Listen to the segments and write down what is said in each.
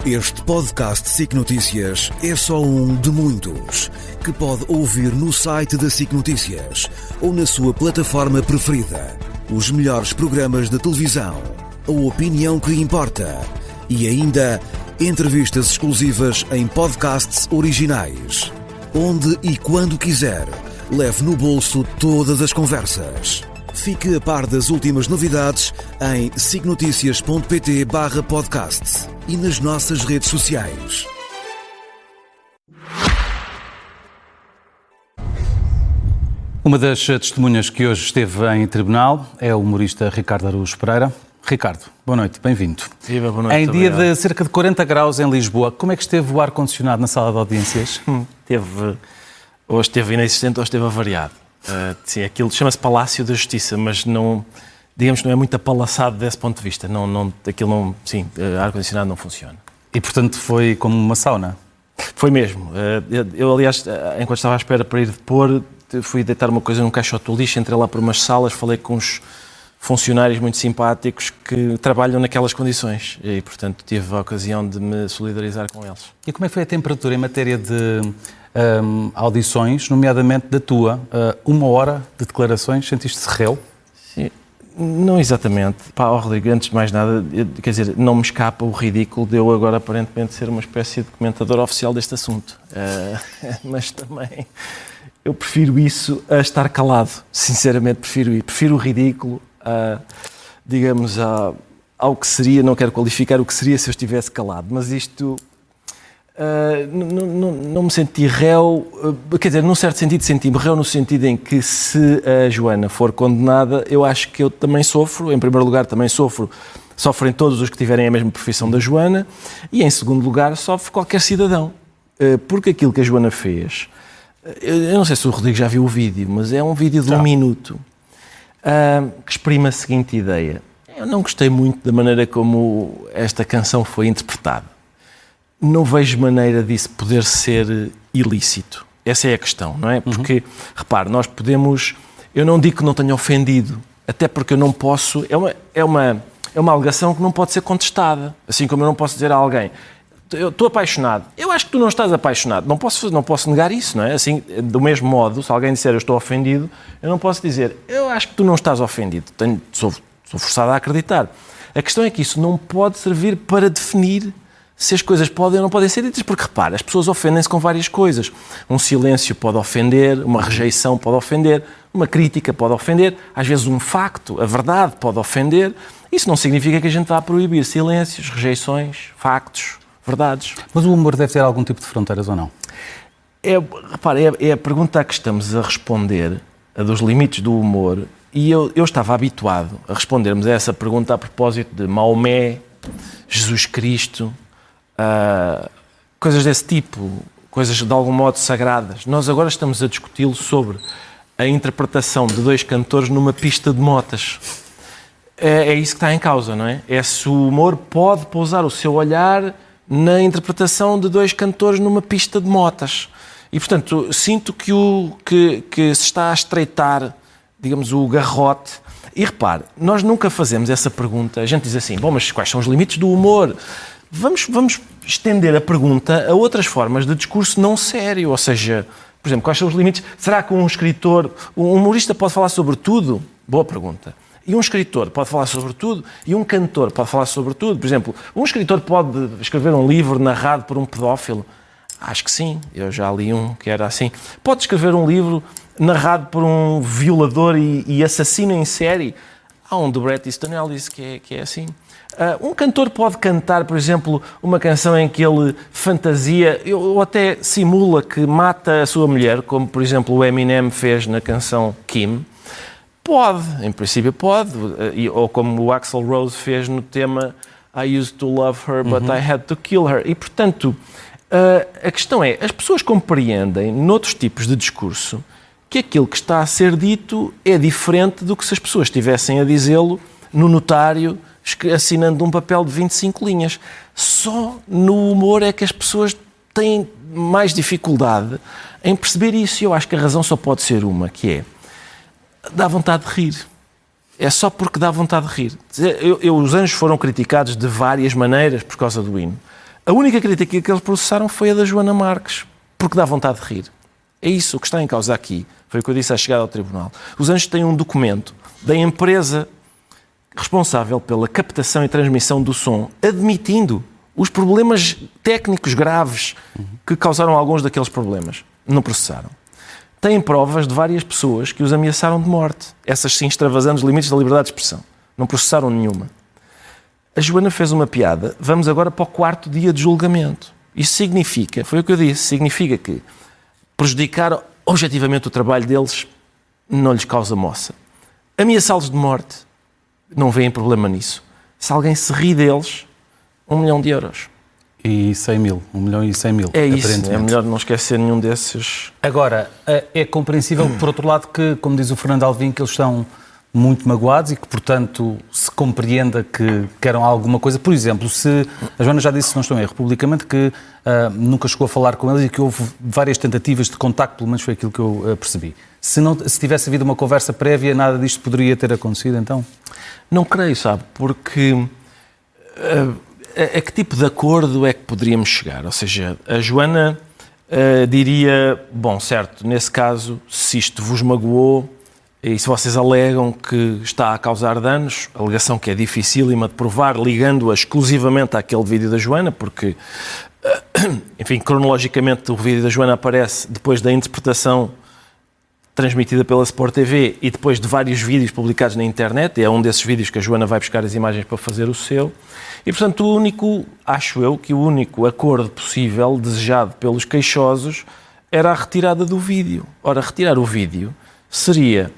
Este podcast SIC Notícias é só um de muitos que pode ouvir no site da SIC Notícias ou na sua plataforma preferida. Os melhores programas de televisão, a opinião que importa e ainda entrevistas exclusivas em podcasts originais. Onde e quando quiser, leve no bolso todas as conversas. Fique a par das últimas novidades em sicnoticias.pt/podcast e nas nossas redes sociais. Uma das testemunhas que hoje esteve em tribunal é o humorista Ricardo Araújo Pereira. Ricardo, boa noite, bem-vindo. Viva, boa noite. Em dia de cerca de 40 graus em Lisboa, como é que esteve o ar-condicionado na sala de audiências? Hoje esteve inexistente, hoje esteve avariado. Sim, aquilo chama-se Palácio da Justiça, mas não, digamos, não é muito apalaçado desse ponto de vista. Ar-condicionado não funciona. E, portanto, foi como uma sauna? Foi mesmo. Eu, aliás, enquanto estava à espera para ir depor, fui deitar uma coisa num caixote do lixo, entrei lá por umas salas, falei com uns funcionários muito simpáticos que trabalham naquelas condições e, portanto, tive a ocasião de me solidarizar com eles. E como é que foi a temperatura em matéria de audições, nomeadamente da tua? 1 hora de declarações, sentiste-se réu? Sim, não exatamente. Rodrigo, antes de mais nada, quer dizer, não me escapa o ridículo de eu agora aparentemente ser uma espécie de comentador oficial deste assunto. Mas também eu prefiro isso a estar calado. Sinceramente, prefiro o ridículo digamos, ao que seria, não quero qualificar o que seria se eu estivesse calado, mas isto não me senti réu, quer dizer, num certo sentido senti-me réu no sentido em que se a Joana for condenada, eu acho que eu também sofro, em primeiro lugar também sofrem todos os que tiverem a mesma profissão da Joana e em segundo lugar sofre qualquer cidadão, porque aquilo que a Joana fez, eu não sei se o Rodrigo já viu o vídeo, mas é um vídeo de 1 minuto. Que exprime a seguinte ideia. Eu não gostei muito da maneira como esta canção foi interpretada. Não vejo maneira disso poder ser ilícito. Essa é a questão, não é? Porque, repare, nós podemos... Eu não digo que não tenha ofendido, até porque eu não posso... É uma alegação que não pode ser contestada. Assim como eu não posso dizer a alguém... Eu estou apaixonado. Eu acho que tu não estás apaixonado. Não posso negar isso, não é? Assim, do mesmo modo, se alguém disser eu estou ofendido, eu não posso dizer eu acho que tu não estás ofendido. Sou forçado a acreditar. A questão é que isso não pode servir para definir se as coisas podem ou não podem ser ditas, porque, repara, as pessoas ofendem-se com várias coisas. Um silêncio pode ofender, uma rejeição pode ofender, uma crítica pode ofender, às vezes um facto, a verdade pode ofender. Isso não significa que a gente vá proibir silêncios, rejeições, factos, verdades. Mas o humor deve ter algum tipo de fronteiras ou não? Repare, é a pergunta a que estamos a responder, a dos limites do humor, e eu estava habituado a respondermos a essa pergunta a propósito de Maomé, Jesus Cristo, coisas desse tipo, coisas de algum modo sagradas. Nós agora estamos a discuti-lo sobre a interpretação de 2 cantores numa pista de motas. É isso que está em causa, não é? É se o humor pode pousar o seu olhar na interpretação de 2 cantores numa pista de motas. E, portanto, sinto que se está a estreitar, digamos, o garrote. E, repare, nós nunca fazemos essa pergunta. A gente diz assim, bom, mas quais são os limites do humor? Vamos estender a pergunta a outras formas de discurso não sério. Ou seja, por exemplo, quais são os limites? Será que um humorista pode falar sobre tudo? Boa pergunta. E um escritor pode falar sobre tudo, e um cantor pode falar sobre tudo. Por exemplo, um escritor pode escrever um livro narrado por um pedófilo? Acho que sim, eu já li um que era assim. Pode escrever um livro narrado por um violador e assassino em série? Há um do Bret Easton Ellis que é assim. Um cantor pode cantar, por exemplo, uma canção em que ele fantasia ou até simula que mata a sua mulher, como, por exemplo, o Eminem fez na canção Kim. Pode, em princípio pode, ou como o Axl Rose fez no tema I used to love her, but I had to kill her. E, portanto, a questão é, as pessoas compreendem, noutros tipos de discurso, que aquilo que está a ser dito é diferente do que se as pessoas estivessem a dizê-lo no notário, assinando um papel de 25 linhas. Só no humor é que as pessoas têm mais dificuldade em perceber isso. E eu acho que a razão só pode ser uma, que é dá vontade de rir. É só porque dá vontade de rir. Os Anjos foram criticados de várias maneiras por causa do hino. A única crítica que eles processaram foi a da Joana Marques, porque dá vontade de rir. É isso que está em causa aqui. Foi o que eu disse à chegada ao tribunal. Os Anjos têm um documento da empresa responsável pela captação e transmissão do som, admitindo os problemas técnicos graves que causaram alguns daqueles problemas. Não processaram. Têm provas de várias pessoas que os ameaçaram de morte. Essas sim extravasando os limites da liberdade de expressão. Não processaram nenhuma. A Joana fez uma piada. Vamos agora para o 4º dia de julgamento. Isso significa, foi o que eu disse, significa que prejudicar objetivamente o trabalho deles não lhes causa moça. Ameaçá-los de morte, não veem problema nisso. Se alguém se ri deles, 1 milhão de euros. E 100 mil, 1 milhão e 100 mil. É isso, é melhor não esquecer nenhum desses. Agora, é compreensível, por outro lado, que, como diz o Fernando Alvim, que eles estão muito magoados e que, portanto, se compreenda que queiram alguma coisa. Por exemplo, se a Joana já disse, se não estou em erro, publicamente, que nunca chegou a falar com eles e que houve várias tentativas de contacto, pelo menos foi aquilo que eu percebi. Se tivesse havido uma conversa prévia, nada disto poderia ter acontecido, então? Não creio, sabe, porque a que tipo de acordo é que poderíamos chegar? Ou seja, a Joana diria, bom, certo, nesse caso, se isto vos magoou, e se vocês alegam que está a causar danos, alegação que é dificílima de provar, ligando-a exclusivamente àquele vídeo da Joana, porque, enfim, cronologicamente o vídeo da Joana aparece depois da interpretação transmitida pela Sport TV e depois de vários vídeos publicados na internet, e é um desses vídeos que a Joana vai buscar as imagens para fazer o seu, e portanto acho eu que o único acordo possível, desejado pelos queixosos, era a retirada do vídeo. Ora, retirar o vídeo seria,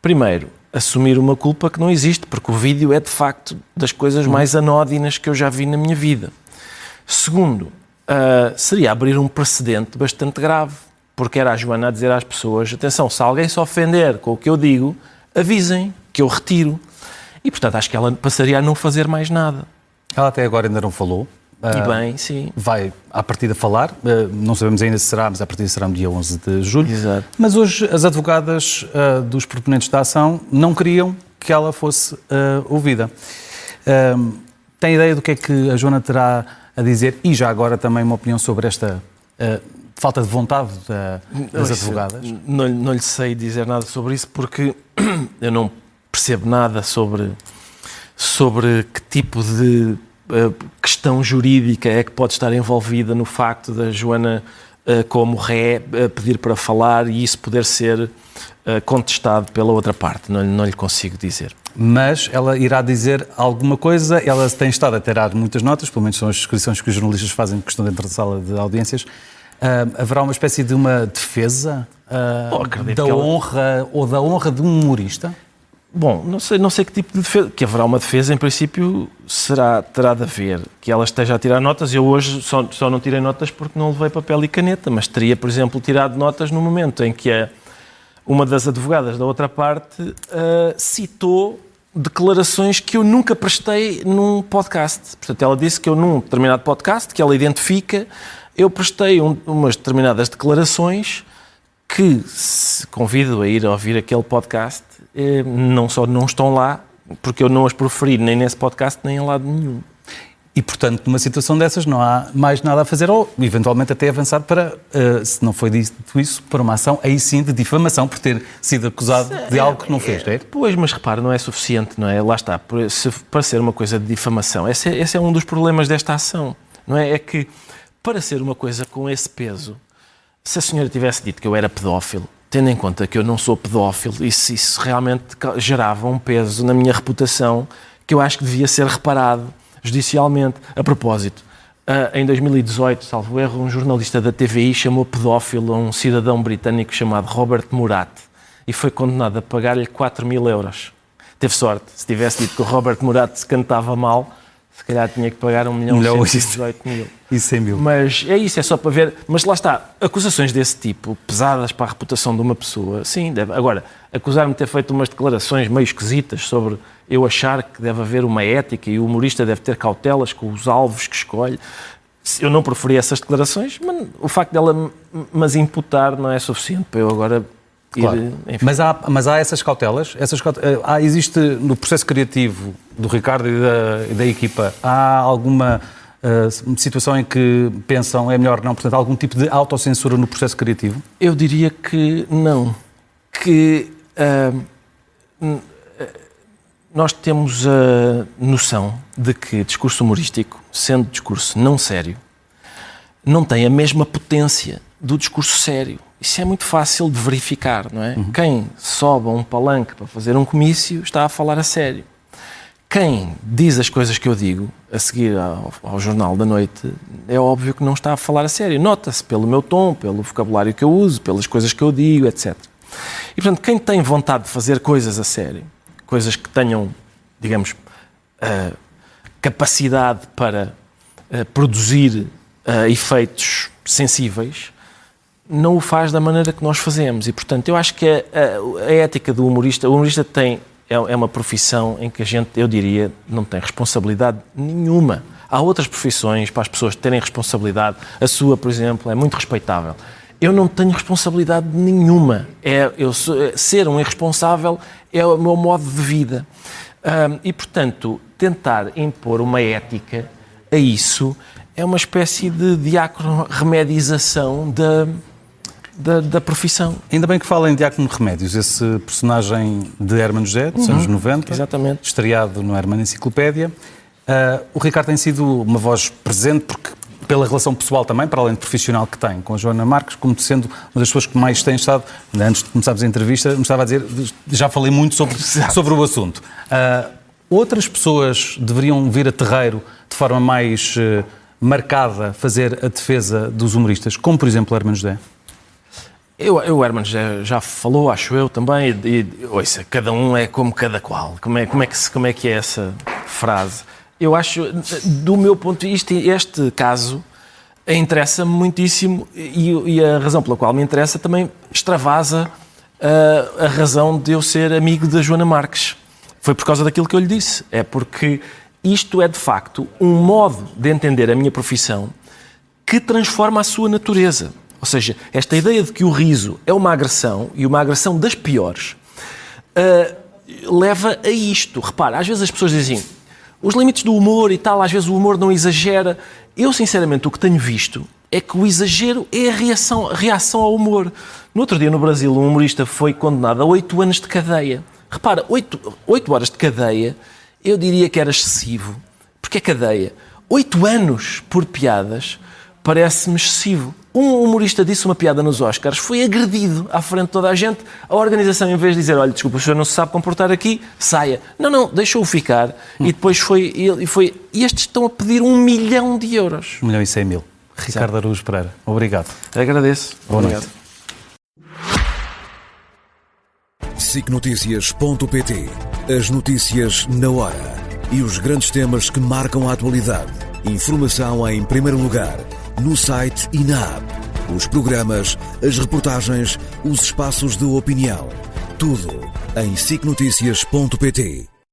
primeiro, assumir uma culpa que não existe, porque o vídeo é de facto das coisas mais anódinas que eu já vi na minha vida. Segundo, seria abrir um precedente bastante grave, porque era a Joana a dizer às pessoas, atenção, se alguém se ofender com o que eu digo, avisem que eu retiro. E, portanto, acho que ela passaria a não fazer mais nada. Ela até agora ainda não falou. E bem, sim. Vai, à partida, falar. Não sabemos ainda se será, mas à partida será no dia 11 de julho. Exato. Mas hoje as advogadas dos proponentes da ação não queriam que ela fosse ouvida. Tem ideia do que é que a Joana terá a dizer? E já agora também uma opinião sobre esta falta de vontade das advogadas? Não lhe sei dizer nada sobre isso porque eu não percebo nada sobre que tipo de questão jurídica é que pode estar envolvida no facto da Joana, como ré, pedir para falar e isso poder ser contestado pela outra parte. Não lhe consigo dizer. Mas ela irá dizer alguma coisa, ela tem estado a tirar muitas notas, pelo menos são as descrições que os jornalistas fazem que estão dentro da sala de audiências. Haverá uma espécie de uma defesa da honra ou da honra de um humorista? Bom, não sei que tipo de defesa. Que haverá uma defesa, em princípio, terá de haver. Que ela esteja a tirar notas. Eu hoje só não tirei notas porque não levei papel e caneta, mas teria, por exemplo, tirado notas no momento em que uma das advogadas da outra parte citou declarações que eu nunca prestei num podcast. Portanto, ela disse que eu, num determinado podcast, que ela identifica, eu prestei umas determinadas declarações que, se convido a ir a ouvir aquele podcast, não só não estão lá, porque eu não as proferi nem nesse podcast, nem em lado nenhum. E, portanto, numa situação dessas não há mais nada a fazer ou, eventualmente, até avançar para, se não foi dito isso, para uma ação, aí sim, de difamação, por ter sido acusado de algo que não fez, é? Pois, mas repara, não é suficiente, não é? Lá está, para ser uma coisa de difamação. Esse é um dos problemas desta ação, não é? É que, para ser uma coisa com esse peso, se a senhora tivesse dito que eu era pedófilo, tendo em conta que eu não sou pedófilo, isso realmente gerava um peso na minha reputação que eu acho que devia ser reparado judicialmente. A propósito, em 2018, salvo erro, um jornalista da TVI chamou pedófilo a um cidadão britânico chamado Robert Murat e foi condenado a pagar-lhe 4.000 euros. Teve sorte. Se tivesse dito que o Robert Murat se cantava mal, se calhar tinha que pagar 1.118.000. E 100 mil. Mas é isso, é só para ver. Mas lá está, acusações desse tipo, pesadas para a reputação de uma pessoa, sim, deve. Agora, acusar-me de ter feito umas declarações meio esquisitas sobre eu achar que deve haver uma ética e o humorista deve ter cautelas com os alvos que escolhe. Eu não proferi essas declarações, mas o facto dela mas imputar não é suficiente para eu agora ir... Claro. Mas há essas cautelas? Existe no processo criativo do Ricardo e da equipa, há alguma situação em que pensam é melhor não, portanto, algum tipo de autocensura no processo criativo? Eu diria que não. Que nós temos a noção de que discurso humorístico, sendo discurso não sério, não tem a mesma potência do discurso sério. Isso é muito fácil de verificar, não é? Quem sobe a um palanque para fazer um comício está a falar a sério. Quem diz as coisas que eu digo a seguir ao Jornal da Noite é óbvio que não está a falar a sério. Nota-se pelo meu tom, pelo vocabulário que eu uso, pelas coisas que eu digo, etc. E, portanto, quem tem vontade de fazer coisas a sério, coisas que tenham, digamos, capacidade para produzir efeitos sensíveis, não o faz da maneira que nós fazemos. E, portanto, eu acho que a ética do humorista... O humorista é uma profissão em que a gente, eu diria, não tem responsabilidade nenhuma. Há outras profissões para as pessoas terem responsabilidade. A sua, por exemplo, é muito respeitável. Eu não tenho responsabilidade nenhuma. Ser um irresponsável é o meu modo de vida. E, portanto, tentar impor uma ética a isso é uma espécie de diacro-remedização da profissão. Ainda bem que fala em Diácono Remédios, esse personagem de Hermano José, dos anos 90, exatamente, estreado no Hermano Enciclopédia. O Ricardo tem sido uma voz presente, porque pela relação pessoal também, para além de profissional que tem com a Joana Marques, como sendo uma das pessoas que mais têm estado, antes de começarmos a entrevista, me estava a dizer, já falei muito sobre o assunto. Outras pessoas deveriam vir a terreiro de forma mais marcada fazer a defesa dos humoristas, como por exemplo o Hermano José? O Hermano já falou, acho eu também, ouça, cada um é como cada qual. Como é que é essa frase? Eu acho, do meu ponto de vista, este caso interessa-me muitíssimo e a razão pela qual me interessa também extravasa a razão de eu ser amigo da Joana Marques. Foi por causa daquilo que eu lhe disse. É porque isto é, de facto, um modo de entender a minha profissão que transforma a sua natureza. Ou seja, esta ideia de que o riso é uma agressão, e uma agressão das piores, leva a isto. Repara, às vezes as pessoas dizem os limites do humor e tal, às vezes o humor não exagera. Eu, sinceramente, o que tenho visto é que o exagero é a reação ao humor. No outro dia, no Brasil, um humorista foi condenado a 8 anos de cadeia. Repara, 8 horas de cadeia, eu diria que era excessivo. Porque é cadeia. 8 anos por piadas parece-me excessivo. Um humorista disse uma piada nos Oscars, foi agredido à frente de toda a gente. A organização, em vez de dizer, olha, desculpa, o senhor não se sabe comportar aqui, saia. Não, deixou-o ficar. E depois foi... E estes estão a pedir 1 milhão de euros. 1.100.000. Ricardo Araújo Pereira, obrigado. Agradeço. Boa noite. SICNoticias.pt. As notícias na hora e os grandes temas que marcam a atualidade. Informação em primeiro lugar, no site e na app. Os programas, as reportagens, os espaços de opinião. Tudo em SICNoticias.pt.